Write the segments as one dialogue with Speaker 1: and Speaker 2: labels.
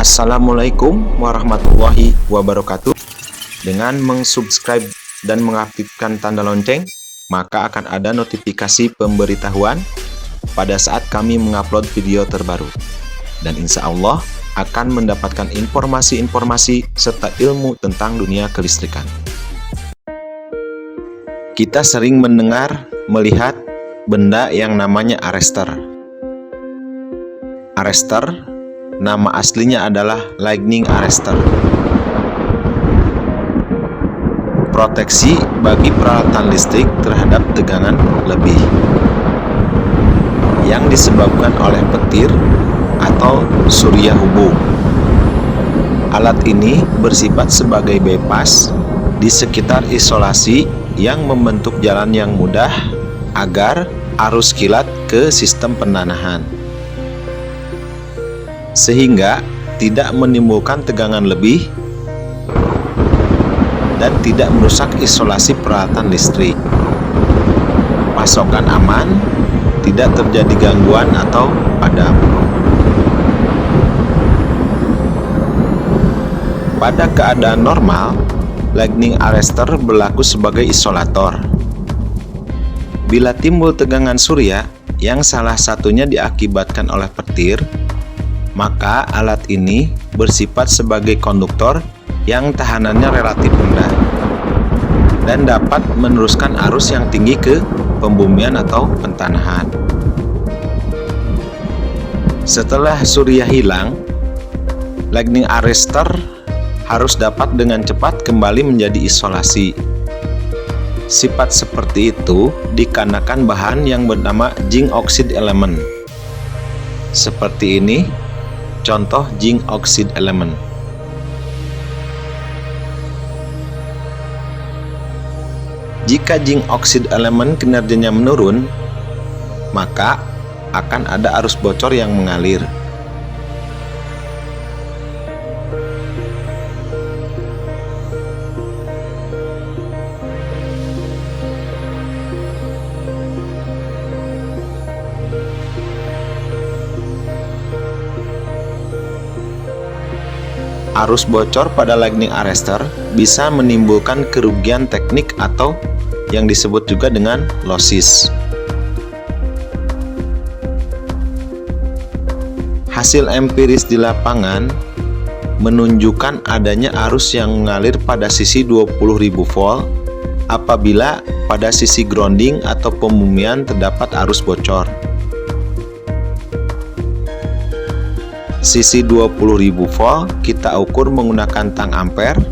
Speaker 1: Assalamualaikum warahmatullahi wabarakatuh. Dengan mensubscribe dan mengaktifkan tanda lonceng, maka akan ada notifikasi pemberitahuan pada saat kami mengupload video terbaru. Dan insya Allah akan mendapatkan informasi-informasi serta ilmu tentang dunia kelistrikan. Kita sering mendengar, melihat benda yang namanya arrestor. Arrestor nama aslinya adalah lightning arrestor. Proteksi bagi peralatan listrik terhadap tegangan lebih yang disebabkan oleh petir atau surya hubung. Alat ini bersifat sebagai bypass di sekitar isolasi yang membentuk jalan yang mudah agar arus kilat ke sistem pendanahan, sehingga tidak menimbulkan tegangan lebih dan tidak merusak isolasi peralatan listrik. Pasokan aman, tidak terjadi gangguan atau padam. Pada keadaan normal, lightning arrestor berlaku sebagai isolator. Bila timbul tegangan surya yang salah satunya diakibatkan oleh petir, maka alat ini bersifat sebagai konduktor yang tahanannya relatif rendah dan dapat meneruskan arus yang tinggi ke pembumian atau pentanahan. Setelah surya hilang, lightning arrestor harus dapat dengan cepat kembali menjadi isolasi. Sifat seperti itu dikarenakan bahan yang bernama zinc oxide element. Seperti ini contoh zinc oxide element. Jika zinc oxide element kinerjanya menurun, maka akan ada arus bocor yang mengalir. Arus bocor pada lightning arrestor bisa menimbulkan kerugian teknik atau yang disebut juga dengan losses. Hasil empiris di lapangan menunjukkan adanya arus yang mengalir pada sisi 20.000 volt apabila pada sisi grounding atau pembumian terdapat arus bocor. Sisi 20.000 volt kita ukur menggunakan tang ampere.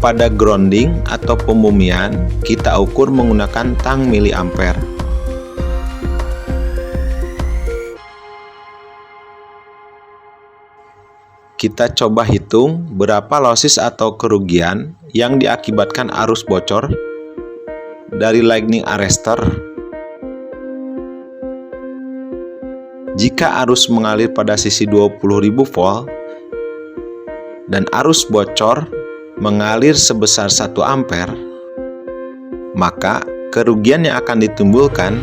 Speaker 1: Pada grounding atau pembumian kita ukur menggunakan tang miliampere. Kita coba hitung berapa losses atau kerugian yang diakibatkan arus bocor dari lightning arrestor. Jika arus mengalir pada sisi 20.000 volt dan arus bocor mengalir sebesar 1 ampere, maka kerugian yang akan ditimbulkan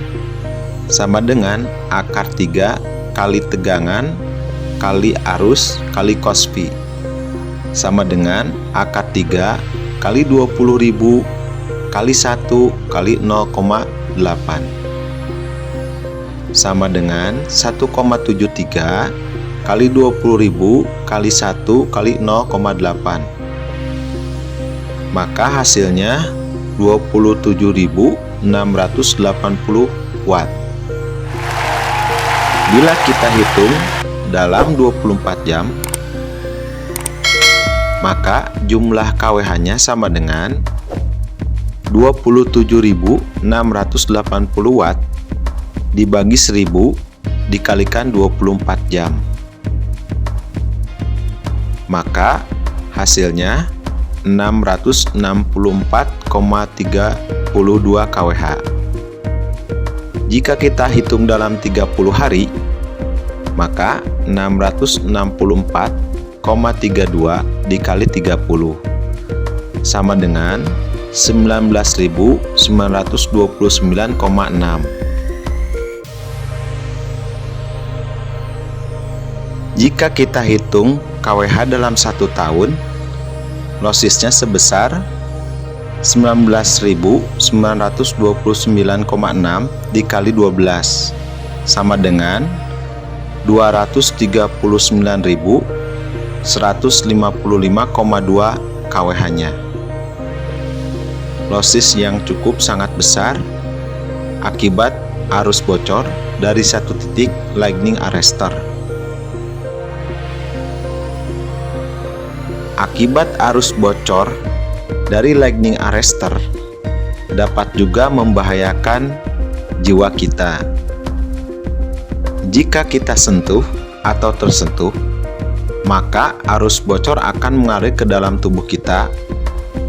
Speaker 1: sama dengan akar 3 kali tegangan kali arus kali cos phi, sama dengan akar 3 kali 20.000 kali 1 kali 0,8, sama dengan 1,73 kali 20.000 kali 1 kali 0,8. Maka hasilnya 27.680 watt. Bila kita hitung dalam 24 jam, maka jumlah kWh-nya sama dengan 27.680 watt dibagi 1000 dikalikan 24 jam. Maka hasilnya 664,32 kWh. Jika kita hitung dalam 30 hari, maka 664,32 dikali 30 sama dengan 19.929,6. Jika kita hitung KWH dalam 1 tahun, lossesnya sebesar 19.929,6 dikali 12 sama dengan 239.155,2 KWH-nya. Losses yang cukup sangat besar akibat arus bocor dari satu titik lightning arrestor. Akibat arus bocor dari lightning arrestor dapat juga membahayakan jiwa kita. Jika kita sentuh atau tersentuh, maka arus bocor akan mengalir ke dalam tubuh kita.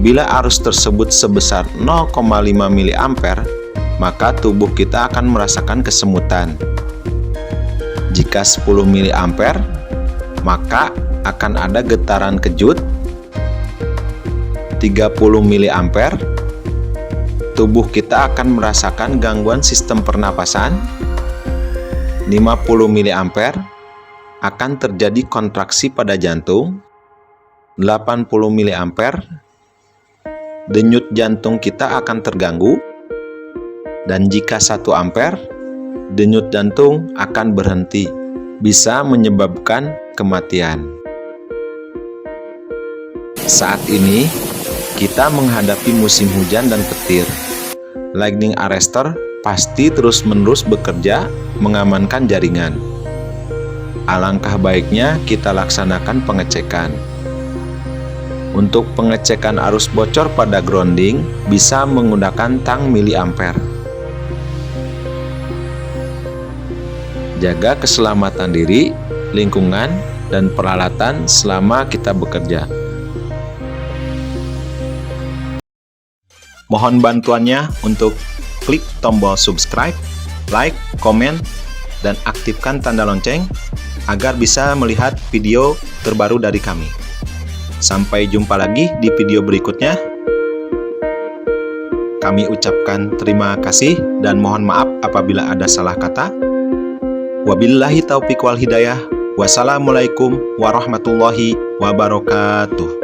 Speaker 1: Bila arus tersebut sebesar 0,5 mA, maka tubuh kita akan merasakan kesemutan. Jika 10 mA, maka akan ada getaran kejut. 30 mA, tubuh kita akan merasakan gangguan sistem pernapasan. 50 mA, akan terjadi kontraksi pada jantung. 80 mA, denyut jantung kita akan terganggu. Dan jika 1 ampere, denyut jantung akan berhenti, bisa menyebabkan kematian. Saat ini, kita menghadapi musim hujan dan petir. Lightning arrestor pasti terus-menerus bekerja mengamankan jaringan. Alangkah baiknya kita laksanakan pengecekan. Untuk pengecekan arus bocor pada grounding bisa menggunakan tang miliampere. Jaga keselamatan diri, lingkungan, dan peralatan selama kita bekerja. Mohon bantuannya untuk klik tombol subscribe, like, komen, dan aktifkan tanda lonceng agar bisa melihat video terbaru dari kami. Sampai jumpa lagi di video berikutnya. Kami ucapkan terima kasih dan mohon maaf apabila ada salah kata. Wabillahi taufiq wal hidayah. Wassalamualaikum warahmatullahi wabarakatuh.